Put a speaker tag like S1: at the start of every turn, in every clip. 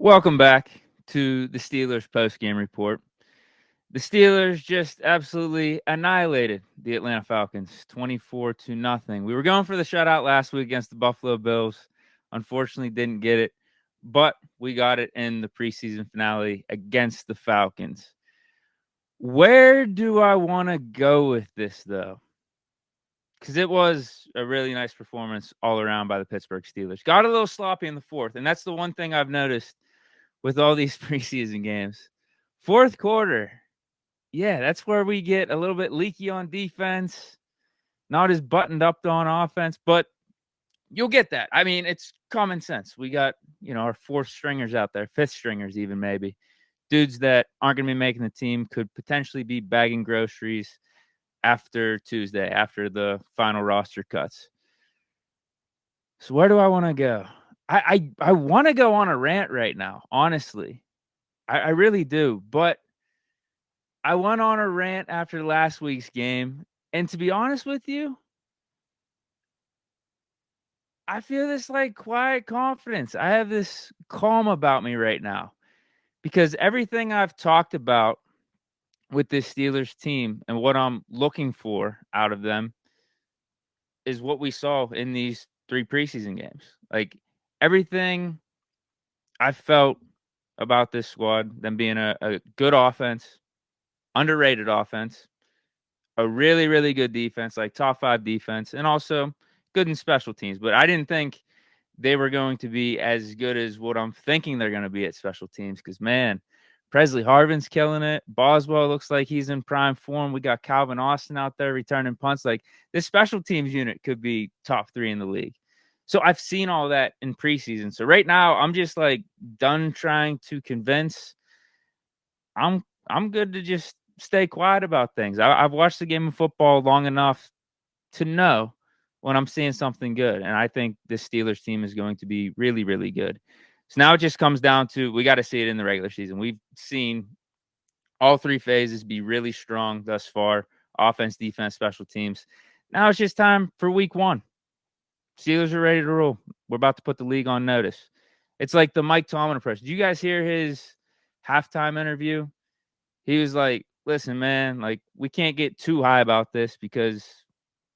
S1: Welcome back to the Steelers postgame report. The Steelers just absolutely annihilated the Atlanta Falcons 24-0. We were going for the shutout last week against the Buffalo Bills. Unfortunately, didn't get it, but we got it in the preseason finale against the Falcons. Where do I want to go with this, though? Because it was a really nice performance all around by the Pittsburgh Steelers. Got a little sloppy in the fourth, and that's the one thing I've noticed with all these preseason games. Fourth quarter, yeah, that's where we get a little bit leaky on defense, not as buttoned up on offense, but you'll get that. I mean, it's common sense. We got, our fourth stringers out there, fifth stringers even maybe. Dudes that aren't going to be making the team could potentially be bagging groceries after Tuesday, after the final roster cuts. So where do I want to go? I want to go on a rant right now, honestly. I really do. But I went on a rant after last week's game. And to be honest with you, I feel this quiet confidence. I have this calm about me right now because everything I've talked about with this Steelers team and what I'm looking for out of them is what we saw in these 3 preseason games. Like everything I felt about this squad, them being a good offense, underrated offense, a really, really good defense, like top 5 defense, and also good in special teams. But I didn't think they were going to be as good as what I'm thinking they're going to be at special teams because, man, Presley Harvin's killing it. Boswell looks like he's in prime form. We got Calvin Austin out there returning punts. Like, this special teams unit could be top 3 in the league. So I've seen all that in preseason. So right now, I'm just done trying to convince. I'm good to just stay quiet about things. I've watched the game of football long enough to know when I'm seeing something good. And I think this Steelers team is going to be really, really good. So now it just comes down to we got to see it in the regular season. We've seen all 3 phases be really strong thus far: offense, defense, special teams. Now it's just time for week 1. Steelers are ready to roll. We're about to put the league on notice. It's like the Mike Tomlin approach. Did you guys hear his halftime interview? He was like, listen, man, we can't get too high about this because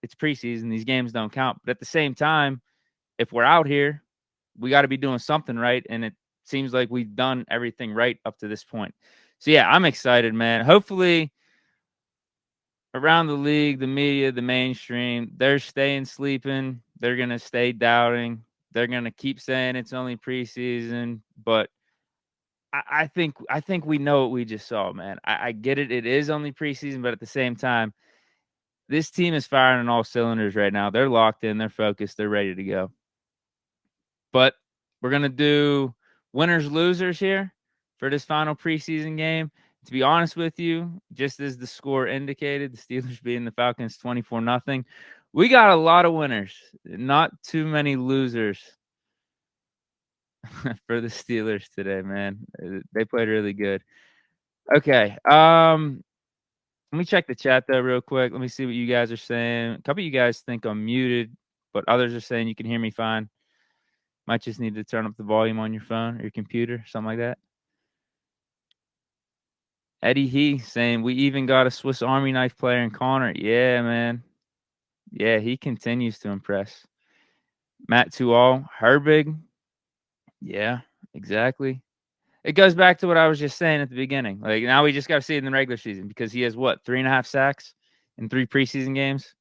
S1: it's preseason. These games don't count. But at the same time, if we're out here, we got to be doing something right. And it seems like we've done everything right up to this point. So, yeah, I'm excited, man. Hopefully, around the league, the media, the mainstream, they're staying sleeping. They're going to stay doubting. They're going to keep saying it's only preseason. But I think we know what we just saw, man. I get it. It is only preseason, but at the same time, this team is firing on all cylinders right now. They're locked in. They're focused. They're ready to go. But we're going to do winners, losers here for this final preseason game. To be honest with you, just as the score indicated, the Steelers beating the Falcons 24-0. We got a lot of winners, not too many losers for the Steelers today, man. They played really good. Okay. Let me check the chat though real quick. Let me see what you guys are saying. A couple of you guys think I'm muted, but others are saying you can hear me fine. Might just need to turn up the volume on your phone or your computer, something like that. Eddie He saying we even got a Swiss Army knife player in Connor. Yeah, man. Yeah, he continues to impress. Matt Tuall, Herbig. Yeah, exactly. It goes back to what I was just saying at the beginning. Now we just got to see it in the regular season because he has 3.5 sacks in 3 preseason games.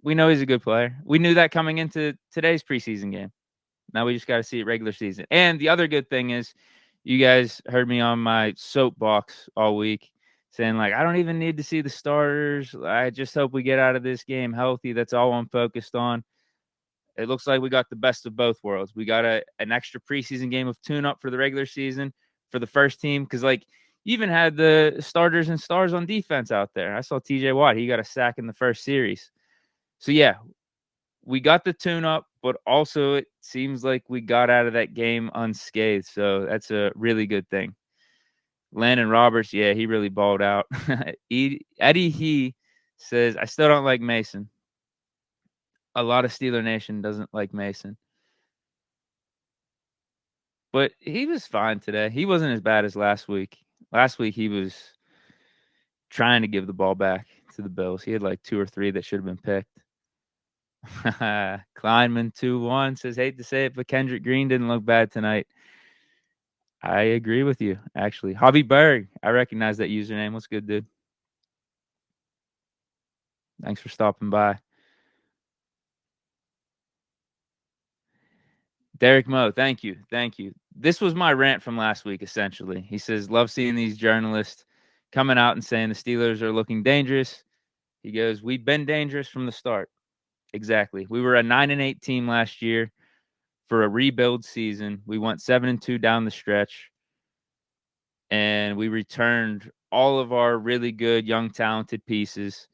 S1: We know he's a good player. We knew that coming into today's preseason game. Now we just got to see it regular season. And the other good thing is you guys heard me on my soapbox all week saying, I don't even need to see the starters. I just hope we get out of this game healthy. That's all I'm focused on. It looks like we got the best of both worlds. We got an extra preseason game of tune-up for the regular season for the first team because, you even had the starters and stars on defense out there. I saw T.J. Watt. He got a sack in the first series. So, yeah, we got the tune-up, but also it seems like we got out of that game unscathed. So that's a really good thing. Landon Roberts, yeah, he really balled out. Eddie He says, I still don't like Mason. A lot of Steeler Nation doesn't like Mason. But he was fine today. He wasn't as bad as last week. Last week, he was trying to give the ball back to the Bills. He had like 2 or 3 that should have been picked. Kleinman 2-1 says, hate to say it, but Kendrick Green didn't look bad tonight. I agree with you, actually. Javi Berg, I recognize that username. What's good, dude? Thanks for stopping by. Derek Moe, thank you. Thank you. This was my rant from last week, essentially. He says, love seeing these journalists coming out and saying the Steelers are looking dangerous. He goes, we've been dangerous from the start. Exactly. We were a 9-8 team last year for a rebuild season. We went 7-2 down the stretch, and we returned all of our really good, young, talented pieces,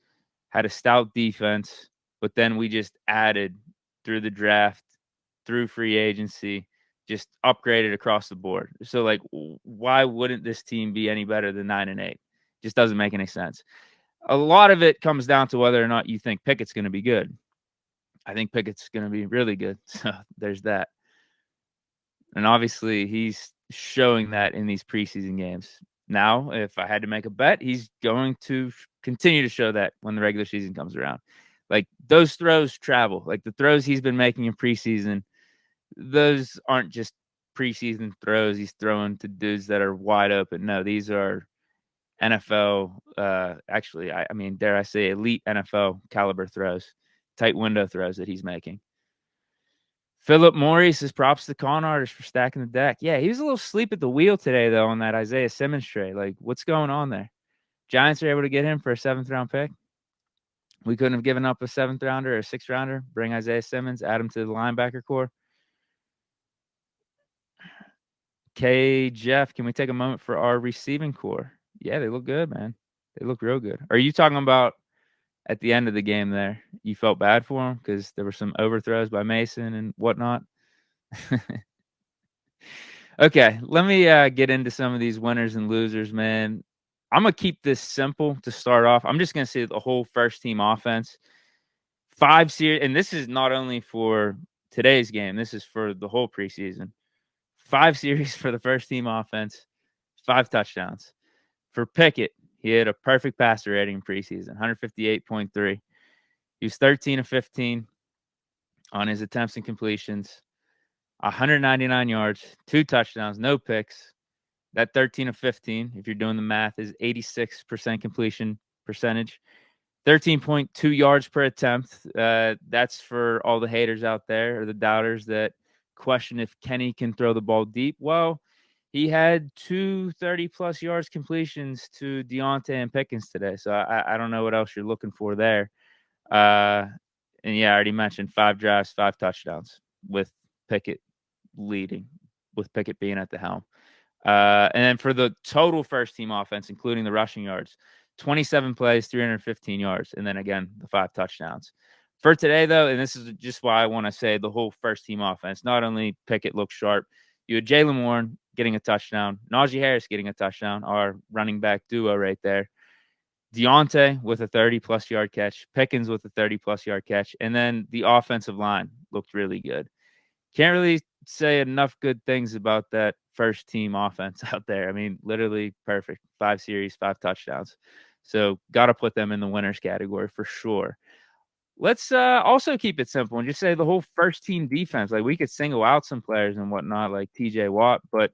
S1: had a stout defense, but then we just added through the draft, through free agency, just upgraded across the board. So, like, why wouldn't this team be any better than 9-8? Just doesn't make any sense. A lot of it comes down to whether or not you think Pickett's going to be good. I think Pickett's going to be really good. So there's that. And obviously, he's showing that in these preseason games. Now, if I had to make a bet, he's going to continue to show that when the regular season comes around. Like, those throws travel. Like, the throws he's been making in preseason, those aren't just preseason throws he's throwing to dudes that are wide open. No, these are NFL, actually, I mean, dare I say, elite NFL caliber throws, tight window throws that he's making. Philip Morris says props to con artist for stacking the deck. Yeah, he was a little asleep at the wheel today, though, on that Isaiah Simmons trade. Like, what's going on there? Giants are able to get him for a 7th-round pick. We couldn't have given up a 7th-rounder or a 6th-rounder, bring Isaiah Simmons, add him to the linebacker core. Jeff, can we take a moment for our receiving core? Yeah, they look good, man. They look real good. Are you talking about at the end of the game there? You felt bad for him because there were some overthrows by Mason and whatnot? Okay, let me get into some of these winners and losers, man. I'm going to keep this simple to start off. I'm just going to say the whole first team offense. 5 series, and this is not only for today's game, this is for the whole preseason. 5 series for the first team offense, 5 touchdowns. For Pickett, he had a perfect passer rating in preseason, 158.3. He was 13 of 15 on his attempts and completions, 199 yards, 2 touchdowns, no picks. That 13 of 15, if you're doing the math, is 86% completion percentage. 13.2 yards per attempt. That's for all the haters out there or the doubters that question if Kenny can throw the ball deep. Well, he had 2 30-plus yards completions to Deontay and Pickens today. So I don't know what else you're looking for there. And yeah, I already mentioned 5 drives, 5 touchdowns with Pickett leading, with Pickett being at the helm. And then for the total first team offense, including the rushing yards, 27 plays, 315 yards, and then again, the 5 touchdowns. For today, though, and this is just why I want to say the whole first team offense, not only Pickett looked sharp, you had Jaylen Warren getting a touchdown, Najee Harris getting a touchdown, our running back duo right there. Deontay with a 30-plus yard catch, Pickens with a 30-plus yard catch, and then the offensive line looked really good. Can't really say enough good things about that first team offense out there. I mean, literally perfect. 5 series, 5 touchdowns. So got to put them in the winners category for sure. Let's also keep it simple and just say the whole first team defense. Like, we could single out some players and whatnot, like TJ Watt, but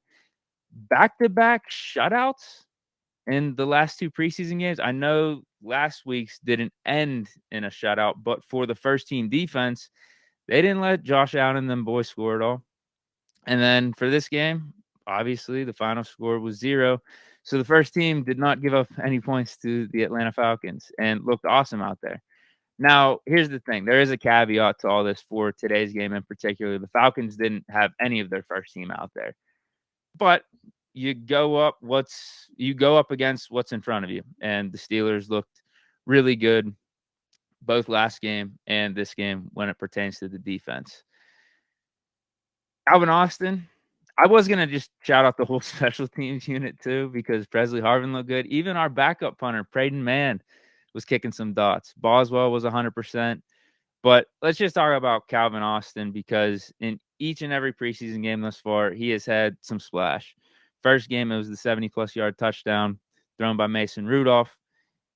S1: back-to-back shutouts in the last 2 preseason games. I know last week's didn't end in a shutout, but for the first team defense, they didn't let Josh Allen and them boys score at all. And then for this game, obviously the final score was 0. So the first team did not give up any points to the Atlanta Falcons and looked awesome out there. Now, here's the thing. There is a caveat to all this for today's game in particular. The Falcons didn't have any of their first team out there. But you go up against what's in front of you. And the Steelers looked really good both last game and this game when it pertains to the defense. Calvin Austin, I was going to just shout out the whole special teams unit too, because Presley Harvin looked good. Even our backup punter, Braden Mann, was kicking some dots. Boswell was 100%. But let's just talk about Calvin Austin, because each and every preseason game thus far, he has had some splash. First game, it was the 70-plus yard touchdown thrown by Mason Rudolph.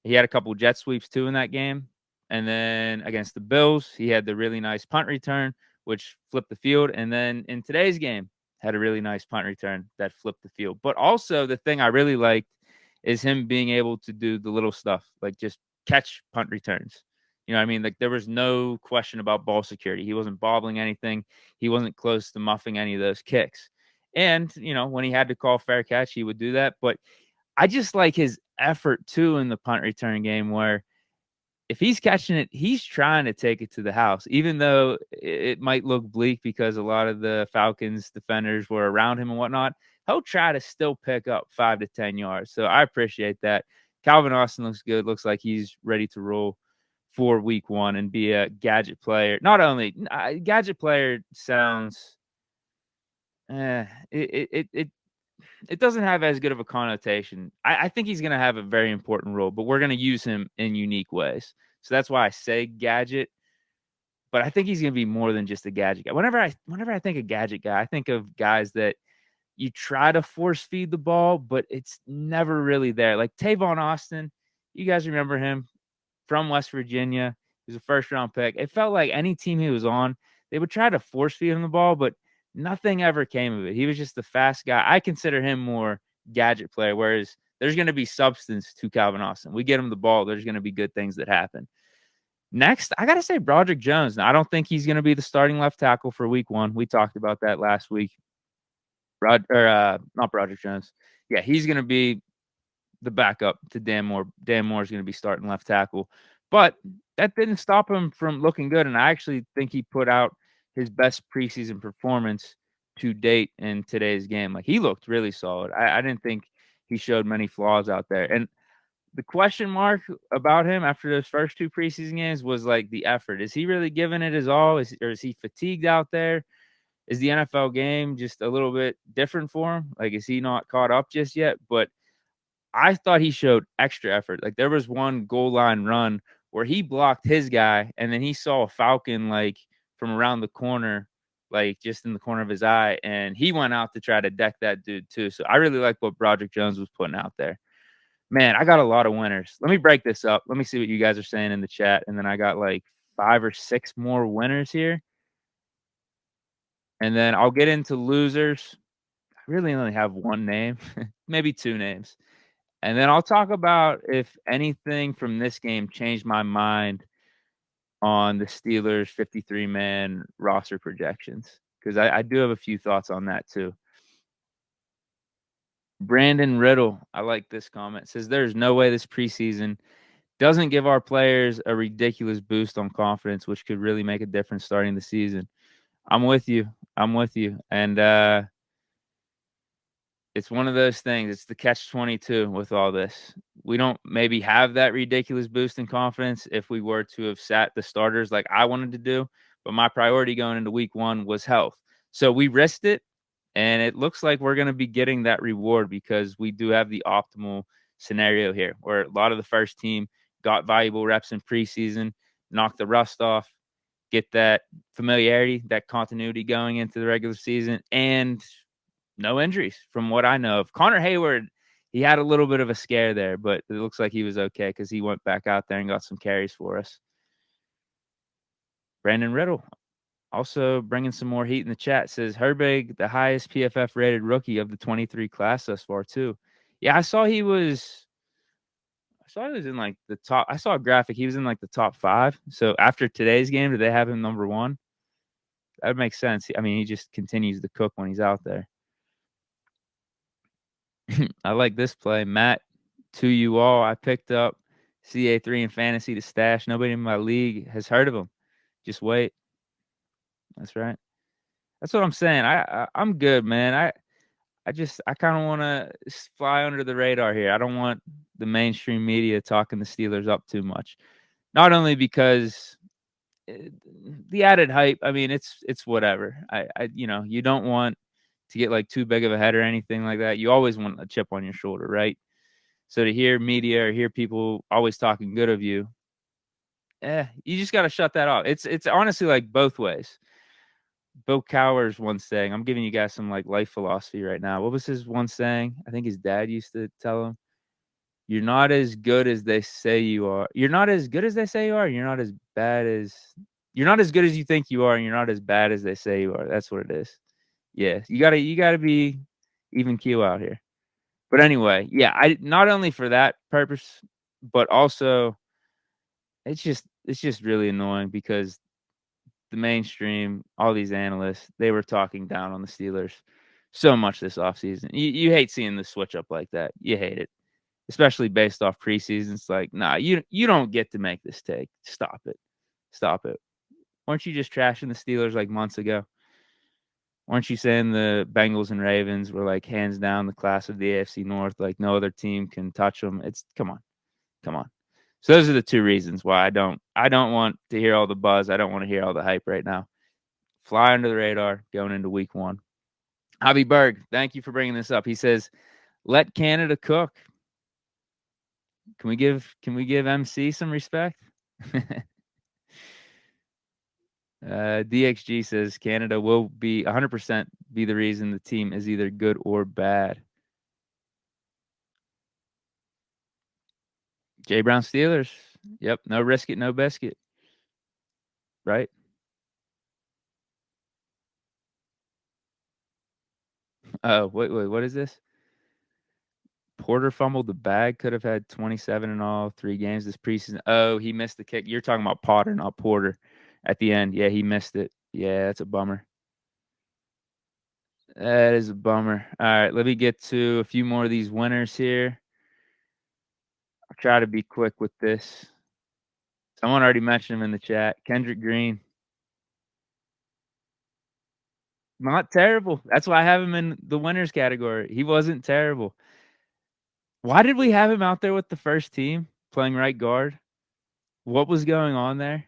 S1: He had a couple jet sweeps too in that game. And then against the Bills, he had the really nice punt return, which flipped the field. And then in today's game, had a really nice punt return that flipped the field. But also the thing I really liked is him being able to do the little stuff, like just catch punt returns. You know what I mean? Like there was no question about ball security. He wasn't bobbling anything. He wasn't close to muffing any of those kicks. And, when he had to call fair catch, he would do that. But I just like his effort too in the punt return game where if he's catching it, he's trying to take it to the house, even though it might look bleak because a lot of the Falcons defenders were around him and whatnot. He'll try to still pick up 5 to 10 yards. So I appreciate that. Calvin Austin looks good. Looks like he's ready to roll for week 1 and be a gadget player. Not only gadget player sounds, it doesn't have as good of a connotation. I think he's going to have a very important role, but we're going to use him in unique ways. So that's why I say gadget. But I think he's going to be more than just a gadget guy. Whenever I think of gadget guy, I think of guys that you try to force feed the ball, but it's never really there. Like Tavon Austin, you guys remember him from West Virginia. He was a first-round pick. It felt like any team he was on, they would try to force feed him the ball, but nothing ever came of it. He was just a fast guy. I consider him more gadget player, whereas there's going to be substance to Calvin Austin. We get him the ball, there's going to be good things that happen. Next, I got to say Broderick Jones. Now, I don't think he's going to be the starting left tackle for week 1. We talked about that last week. Not Broderick Jones. Yeah, he's going to be the backup to Dan Moore. Dan Moore is going to be starting left tackle. But that didn't stop him from looking good, and I actually think he put out his best preseason performance to date in today's game. Like, he looked really solid. I didn't think he showed many flaws out there. And the question mark about him after those first 2 preseason games was, like, the effort. Is he really giving it his all? Or is he fatigued out there? Is the NFL game just a little bit different for him? Like, is he not caught up just yet? But I thought he showed extra effort. Like, there was one goal line run where he blocked his guy, and then he saw a Falcon, like, from around the corner, like, just in the corner of his eye, and he went out to try to deck that dude too. So I really like what Broderick Jones was putting out there. Man, I got a lot of winners. Let me break this up. Let me see what you guys are saying in the chat, and then I got, like, 5 or 6 more winners here. And then I'll get into losers. I really only have 1 name, maybe 2 names. And then I'll talk about if anything from this game changed my mind on the Steelers' 53-man roster projections, because I do have a few thoughts on that too. Brandon Riddle, I like this comment, says there's no way this preseason doesn't give our players a ridiculous boost on confidence, which could really make a difference starting the season. I'm with you. And it's one of those things. It's the catch-22 with all this. We don't maybe have that ridiculous boost in confidence if we were to have sat the starters like I wanted to do. But my priority going into week 1 was health. So we risked it, and it looks like we're going to be getting that reward because we do have the optimal scenario here where a lot of the first team got valuable reps in preseason, knocked the rust off, get that familiarity, that continuity going into the regular season, and no injuries from what I know of. Connor Hayward, he had a little bit of a scare there, but it looks like he was okay because he went back out there and got some carries for us. Brandon Riddle also bringing some more heat in the chat, says Herbig, the highest PFF rated rookie of the 23 class thus far too. Yeah, I saw he was in like the top. I saw a graphic. He was in like the top 5. So after today's game, did they have him number 1? That makes sense. I mean, he just continues to cook when he's out there. I like this play. Matt, to you all, I picked up CA3 in fantasy to stash. Nobody in my league has heard of him. Just wait. That's right. That's what I'm saying. I'm good, man. I kind of want to fly under the radar here. I don't want the mainstream media talking the Steelers up too much. Not only because the added hype, I mean, it's whatever. You don't want to get like too big of a head or anything like that. You always want a chip on your shoulder, right? So to hear media or hear people always talking good of you, you just got to shut that off. It's honestly like both ways. Bill Cowher's one saying, I'm giving you guys some like life philosophy right now. What was his one saying? I think his dad used to tell him, "You're not as good as they say you are. You're not as good as they say you are. You're not as bad as you're not as good as you think you are, and you're not as bad as they say you are." That's what it is. Yeah, you gotta be even keel out here. But anyway, yeah, I not only for that purpose, but also it's just really annoying because the mainstream, all these analysts, they were talking down on the Steelers so much this offseason. You hate seeing the switch up like that. You hate it, especially based off preseason. It's like, nah, you don't get to make this take. Stop it. Stop it. Weren't you just trashing the Steelers like months ago? Weren't you saying the Bengals and Ravens were like hands down the class of the AFC North? Like no other team can touch them. It's come on, come on. So those are the two reasons why I don't want to hear all the buzz. I don't want to hear all the hype right now. Fly under the radar going into week 1. Javi Berg, thank you for bringing this up. He says, "Let Canada cook." Can we give MC some respect? DXG says Canada will be 100% be the reason the team is either good or bad. Jay Brown Steelers. Yep, no risk it, no biscuit. Right? Wait, what is this? Porter fumbled the bag, could have had 27 in all 3 games this preseason. Oh, he missed the kick. You're talking about Potter, not Porter at the end. Yeah, he missed it. Yeah, that's a bummer. That is a bummer. All right, let me get to a few more of these winners here. I'll try to be quick with this. Someone already mentioned him in the chat. Kendrick Green. Not terrible. That's why I have him in the winners category. He wasn't terrible. Why did we have him out there with the first team playing right guard? What was going on there?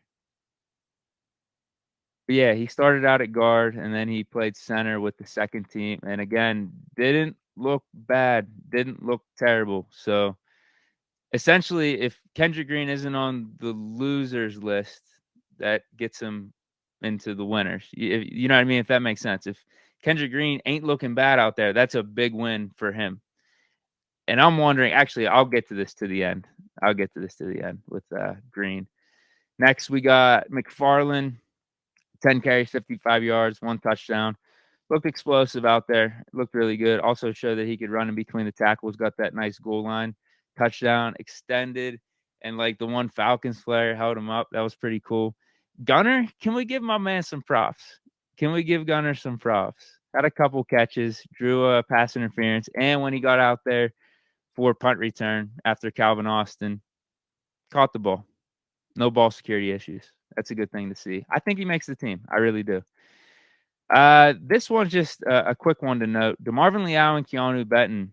S1: But yeah, he started out at guard and then he played center with the second team. And again, didn't look bad, didn't look terrible. So essentially, if Kendrick Green isn't on the losers list, that gets him into the winners. You know what I mean? If that makes sense. If Kendrick Green ain't looking bad out there, that's a big win for him. And I'm wondering, actually, I'll get to this to the end. I'll get to this to the end with Green. Next, we got McFarland, 10 carries, 55 yards, 1 touchdown. Looked explosive out there. Looked really good. Also showed that he could run in between the tackles. Got that nice goal line touchdown, extended, and like the one Falcons player held him up. That was pretty cool. Gunner, can we give my man some props? Can we give Gunner some props? Had a couple catches, drew a pass interference, and when he got out there for punt return after Calvin Austin, caught the ball. No ball security issues. That's a good thing to see. I think he makes the team. I really do. This one's just a quick one to note. DeMarvin Leal and Keanu Benton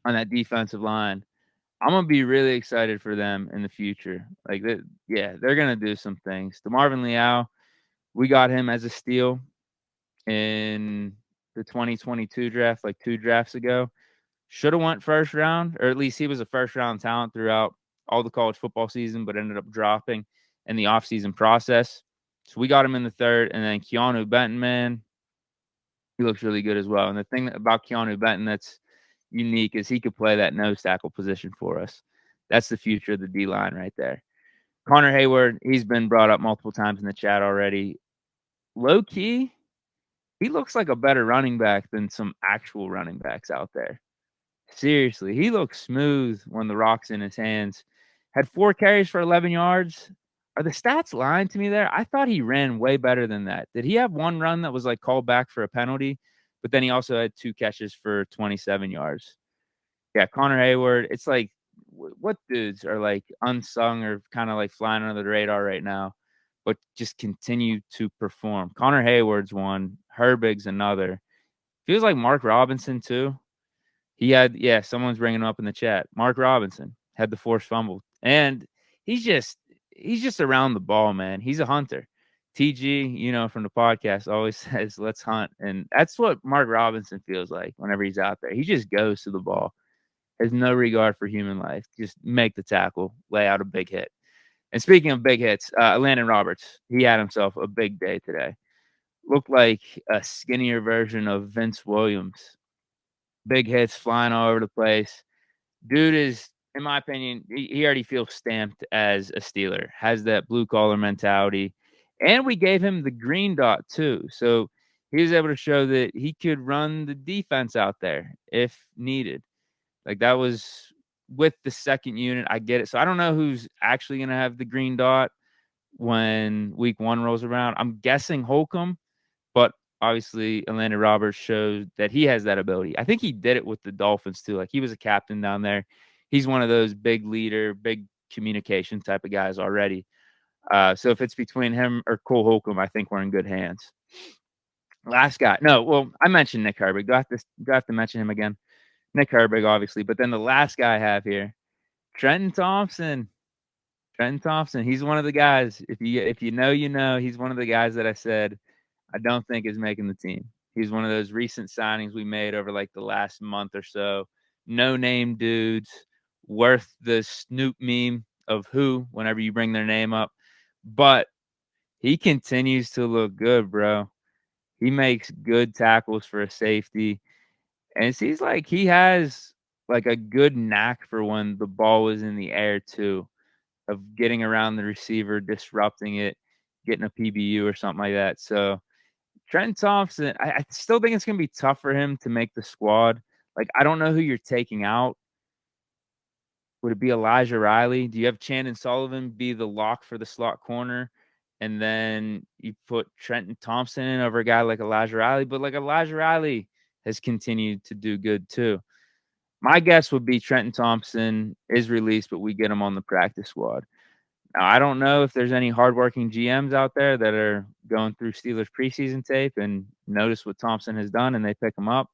S1: on that defensive line. I'm gonna be really excited for them in the future. Like, yeah, they're gonna do some things. DeMarvin Leal, we got him as a steal in the 2022 draft, like 2 drafts ago. Should have went first round, or at least he was a first round talent throughout all the college football season, but ended up dropping in the offseason process. So we got him in the 3rd, and then Keanu Benton, man, he looks really good as well. And the thing about Keanu Benton that's unique is he could play that nose tackle position for us. That's the future of the D line right there. Connor Hayward, he's been brought up multiple times in the chat already. Low key, he looks like a better running back than some actual running backs out there. Seriously, he looks smooth when the rock's in his hands. Had 4 carries for 11 yards. Are the stats lying to me there? I thought he ran way better than that. Did he have one run that was like called back for a penalty? But then he also had 2 catches for 27 yards. Yeah, Connor Hayward. It's like, what dudes are like unsung or kind of like flying under the radar right now, but just continue to perform. Connor Hayward's one. Herbig's another. Feels like Mark Robinson too. He had, yeah, someone's bringing him up in the chat. Mark Robinson had the forced fumble. And he's just around the ball, man. He's a hunter. TG, from the podcast always says, let's hunt. And that's what Mark Robinson feels like whenever he's out there. He just goes to the ball. Has no regard for human life. Just make the tackle, lay out a big hit. And speaking of big hits, Landon Roberts, he had himself a big day today. looked like a skinnier version of Vince Williams. Big hits flying all over the place. Dude is, in my opinion, he already feels stamped as a Steeler, has that blue collar mentality. And we gave him the green dot too. So he was able to show that he could run the defense out there if needed. Like that was with the second unit. I get it. So I don't know who's actually going to have the green dot when week 1 rolls around. I'm guessing Holcomb, but obviously Atlanta Roberts showed that he has that ability. I think he did it with the Dolphins too. Like he was a captain down there. He's one of those big leader, big communication type of guys already. So if it's between him or Cole Holcomb, I think we're in good hands. Last guy. No, well, I mentioned Nick Herbig. Do I have to mention him again? Nick Herbig, obviously. But then the last guy I have here, Trenton Thompson. Trenton Thompson. He's one of the guys. If you know, you know. He's one of the guys that I said I don't think is making the team. He's one of those recent signings we made over like the last month or so. No name dudes worth the Snoop meme of who whenever you bring their name up. But he continues to look good, bro. He makes good tackles for a safety. And it seems like he has like a good knack for when the ball is in the air too, of getting around the receiver, disrupting it, getting a PBU or something like that. So Trent Thompson, I still think it's going to be tough for him to make the squad. Like, I don't know who you're taking out. Would it be Elijah Riley? Do you have Chandon Sullivan be the lock for the slot corner? And then you put Trenton Thompson in over a guy like Elijah Riley. But like Elijah Riley has continued to do good too. My guess would be Trenton Thompson is released, but we get him on the practice squad. Now, I don't know if there's any hardworking GMs out there that are going through Steelers preseason tape and notice what Thompson has done and they pick him up.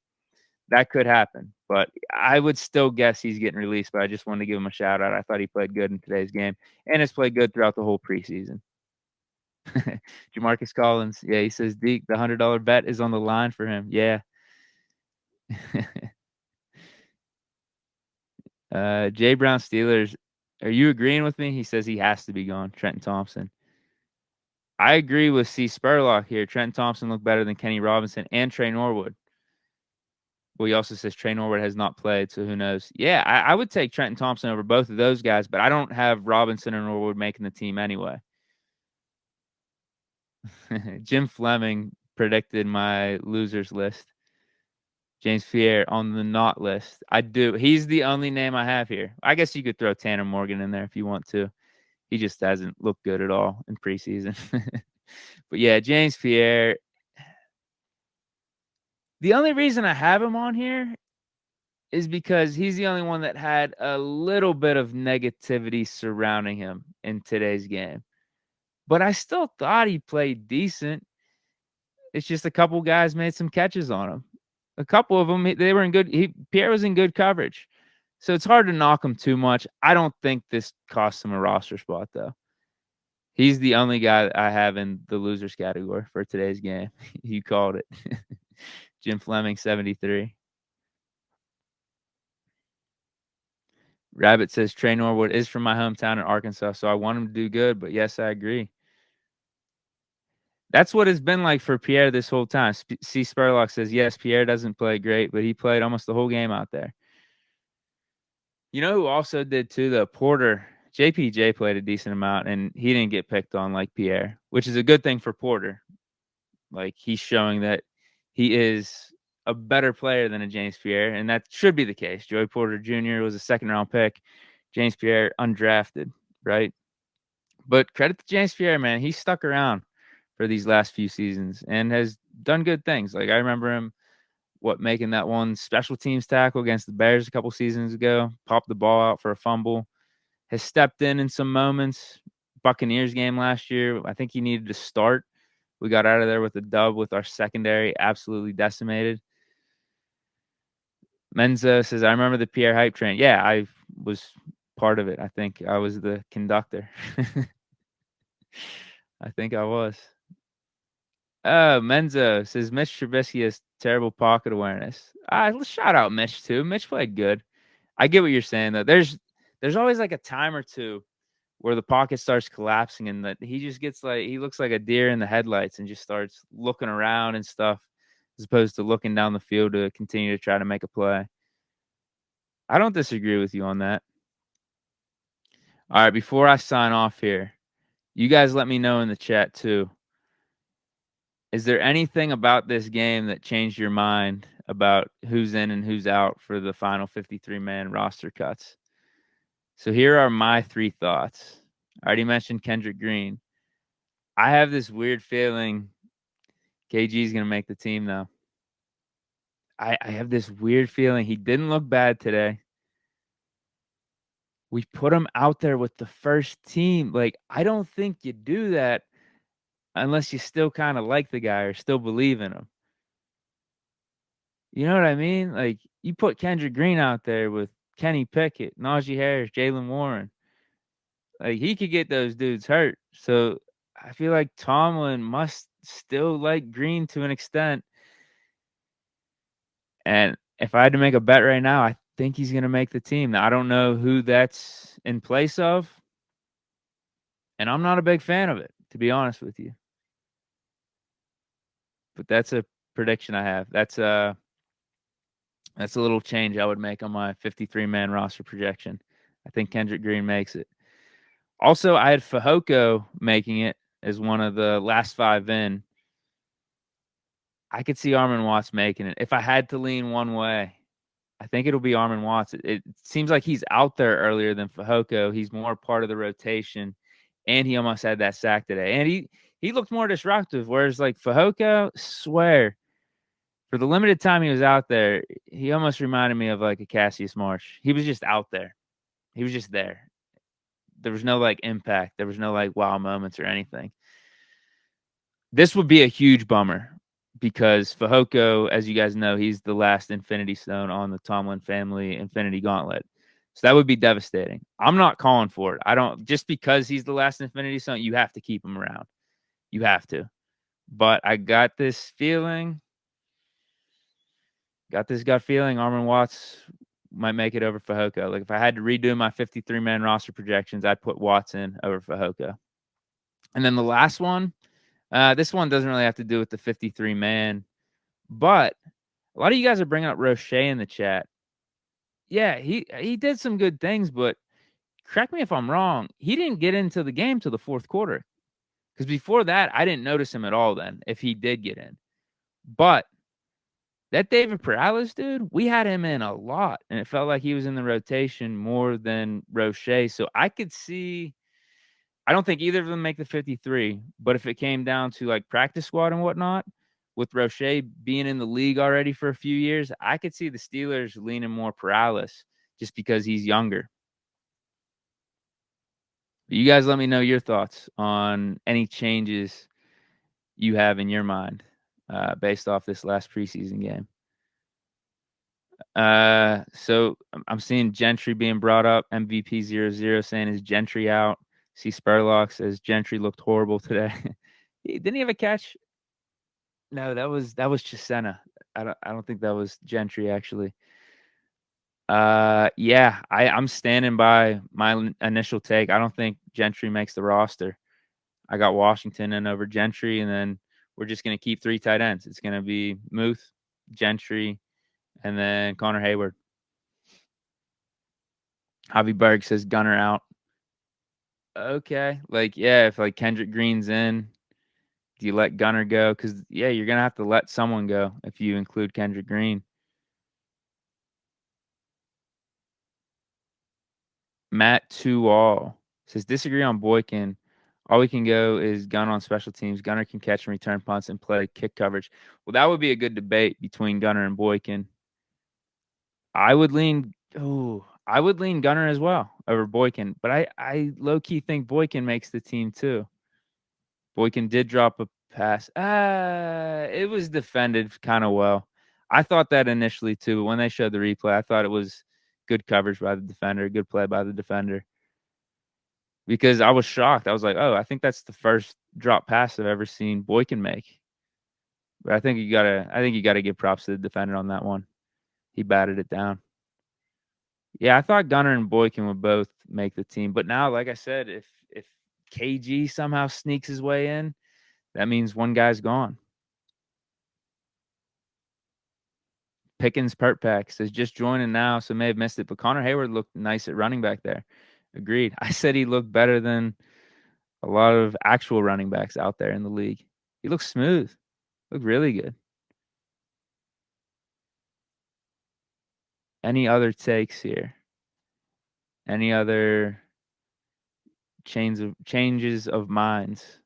S1: That could happen, but I would still guess he's getting released, but I just wanted to give him a shout out. I thought he played good in today's game and has played good throughout the whole preseason. Jamarcus Collins, yeah, he says, Deke, the $100 bet is on the line for him. Yeah. Jay Brown Steelers, are you agreeing with me? He says he has to be gone, Trenton Thompson. I agree with C. Spurlock here. Trenton Thompson looked better than Kenny Robinson and Trey Norwood. Well, he also says Trey Norwood has not played, so who knows? Yeah, I would take Trenton Thompson over both of those guys, but I don't have Robinson or Norwood making the team anyway. Jim Fleming predicted my losers list. James Pierre on the not list. I do. He's the only name I have here. I guess you could throw Tanner Morgan in there if you want to. He just hasn't looked good at all in preseason. But yeah, James Pierre. The only reason I have him on here is because he's the only one that had a little bit of negativity surrounding him in today's game. But I still thought he played decent. It's just a couple guys made some catches on him. A couple of them, they were in good. Pierre was in good coverage. So it's hard to knock him too much. I don't think this costs him a roster spot, though. He's the only guy I have in the losers category for today's game. You called it. Jim Fleming, 73. Rabbit says Trey Norwood is from my hometown in Arkansas, so I want him to do good. But yes, I agree. That's what it's been like for Pierre this whole time. C. Spurlock says, yes, Pierre doesn't play great, but he played almost the whole game out there. You know who also did too, though? Porter. JPJ played a decent amount, and he didn't get picked on like Pierre, which is a good thing for Porter. Like, he's showing that he is a better player than a James Pierre, and that should be the case. Joey Porter Jr. was a second-round pick. James Pierre, undrafted, right? But credit to James Pierre, man. He stuck around for these last few seasons and has done good things. Like, I remember him, making that one special teams tackle against the Bears a couple seasons ago, popped the ball out for a fumble, has stepped in some moments. Buccaneers game last year, I think he needed to start. We got out of there with a dub with our secondary absolutely decimated. Menza says, I remember the Pierre hype train. Yeah, I was part of it. I think I was the conductor. I think I was. Menza says, Mitch Trubisky has terrible pocket awareness. Let's shout out Mitch, too. Mitch played good. I get what you're saying, though. There's always like a time or two where the pocket starts collapsing and that he just gets like he looks like a deer in the headlights and just starts looking around and stuff as opposed to looking down the field to continue to try to make a play. I don't disagree with you on that. All right, before I sign off here, you guys let me know in the chat too. Is there anything about this game that changed your mind about who's in and who's out for the final 53-man roster cuts? So here are my 3 thoughts. I already mentioned Kendrick Green. I have this weird feeling KG is going to make the team, though. I have this weird feeling. He didn't look bad today. We put him out there with the first team. Like, I don't think you do that unless you still kind of like the guy or still believe in him. You know what I mean? Like, you put Kendrick Green out there with Kenny Pickett, Najee Harris, Jalen Warren. Like, he could get those dudes hurt. So I feel like Tomlin must still like Green to an extent. And if I had to make a bet right now, I think he's going to make the team. Now, I don't know who that's in place of. And I'm not a big fan of it, to be honest with you. But that's a prediction I have. That's a little change I would make on my 53-man roster projection. I think Kendrick Green makes it. Also, I had Fehoko making it as one of the last 5 in. I could see Armon Watts making it. If I had to lean one way, I think it'll be Armon Watts. It seems like he's out there earlier than Fehoko. He's more part of the rotation, and he almost had that sack today. And he looked more disruptive, whereas like Fehoko, swear, for the limited time he was out there, he almost reminded me of like a Cassius Marsh. He was just out there. He was just there. There was no like impact. There was no like wow moments or anything. This would be a huge bummer because Fehoko, as you guys know, he's the last Infinity Stone on the Tomlin family Infinity Gauntlet. So that would be devastating. I'm not calling for it. I don't, just because he's the last Infinity Stone, you have to keep him around. You have to. But I got this gut feeling Armon Watts might make it over Fehoko. Like if I had to redo my 53-man roster projections, I'd put Watts in over Fehoko. And then the last one, this one doesn't really have to do with the 53-man, but a lot of you guys are bringing up Roche in the chat. Yeah, he did some good things, but correct me if I'm wrong. He didn't get into the game till the 4th quarter. Because before that, I didn't notice him at all then, if he did get in. But that David Perales dude, we had him in a lot, and it felt like he was in the rotation more than Roche. So I could see, I don't think either of them make the 53, but if it came down to like practice squad and whatnot, with Roche being in the league already for a few years, I could see the Steelers leaning more Perales just because he's younger. But you guys let me know your thoughts on any changes you have in your mind based off this last preseason game. So I'm seeing Gentry being brought up. MVP 00 saying is Gentry out. See Spurlock says Gentry looked horrible today. Didn't he have a catch? No, that was Chisena. I don't think that was Gentry actually. Yeah, I'm standing by my initial take. I don't think Gentry makes the roster. I got Washington in over Gentry, and then we're just gonna keep 3 tight ends. It's gonna be Muth, Gentry, and then Connor Hayward. Javi Berg says Gunner out. Okay, like yeah, if like Kendrick Green's in, do you let Gunner go? Because yeah, you're gonna have to let someone go if you include Kendrick Green. Matt Tuall says disagree on Boykin. All we can go is Gunner on special teams. Gunner can catch and return punts and play kick coverage. Well, that would be a good debate between Gunner and Boykin. I would lean Gunner as well over Boykin, but I low key think Boykin makes the team too. Boykin did drop a pass. It was defended kind of well. I thought that initially too, but when they showed the replay, I thought it was good coverage by the defender, good play by the defender. Because I was shocked. I was like, oh, I think that's the first drop pass I've ever seen Boykin make. But I think you gotta give props to the defender on that one. He batted it down. Yeah, I thought Gunner and Boykin would both make the team, but now, like I said, if KG somehow sneaks his way in, that means one guy's gone. Pickens Pertpack says just joining now, so may have missed it, but Connor Hayward looked nice at running back there. Agreed. I said he looked better than a lot of actual running backs out there in the league. He looks smooth. Looked really good. Any other takes here? Any other changes of minds?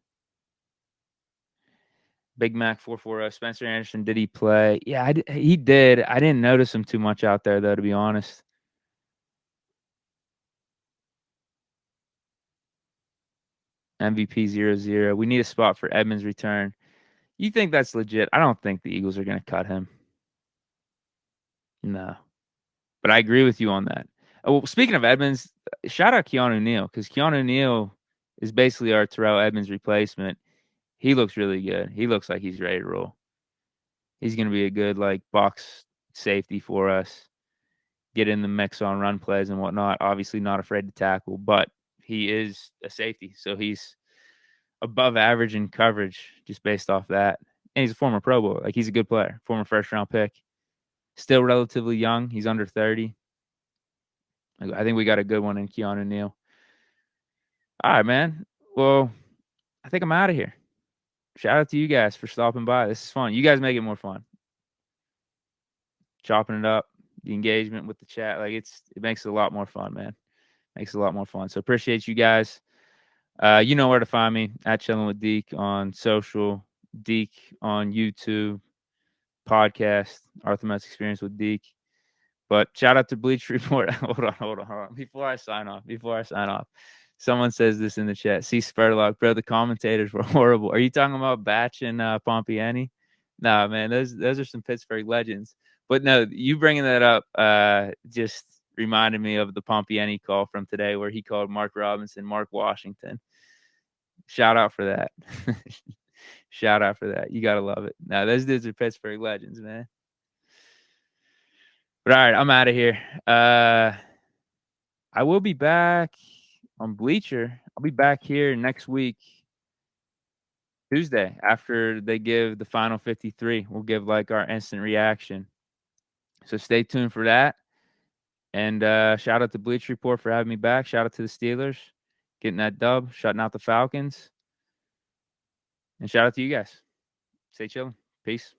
S1: Big Mac 440. Spencer Anderson, did he play? Yeah, he did. I didn't notice him too much out there, though, to be honest. MVP 0-0. We need a spot for Edmonds' return. You think that's legit? I don't think the Eagles are going to cut him. No. But I agree with you on that. Well, speaking of Edmonds, shout out Keanu Neal, because Keanu Neal is basically our Terrell Edmonds replacement. He looks really good. He looks like he's ready to roll. He's going to be a good box safety for us. Get in the mix on run plays and whatnot. Obviously not afraid to tackle, but he is a safety, so he's above average in coverage just based off that. And he's a former Pro Bowl. He's a good player, former first-round pick. Still relatively young. He's under 30. I think we got a good one in Keanu Neal. All right, man. Well, I think I'm out of here. Shout out to you guys for stopping by. This is fun. You guys make it more fun. Chopping it up, the engagement with the chat, it makes it a lot more fun, man. Makes it a lot more fun. So appreciate you guys. You know where to find me at Chilling with Deke on social, Deke on YouTube, podcast, Arthur Metz Experience with Deke. But shout out to Bleach Report. Hold on. Before I sign off, someone says this in the chat. See Spurlock, bro. The commentators were horrible. Are you talking about Batch and Pompiani? Nah, man. Those are some Pittsburgh legends. But no, you bringing that up just reminded me of the Pompiani call from today, where he called Mark Robinson Mark Washington. Shout out for that. Shout out for that. You gotta love it. Now those dudes are Pittsburgh legends, man. But all right, I'm out of here. I will be back on Bleacher. I'll be back here next week, Tuesday, after they give the final 53. We'll give our instant reaction. So stay tuned for that. And shout out to Bleach Report for having me back. Shout out to the Steelers getting that dub, shutting out the Falcons. And shout out to you guys. Stay chilling. Peace.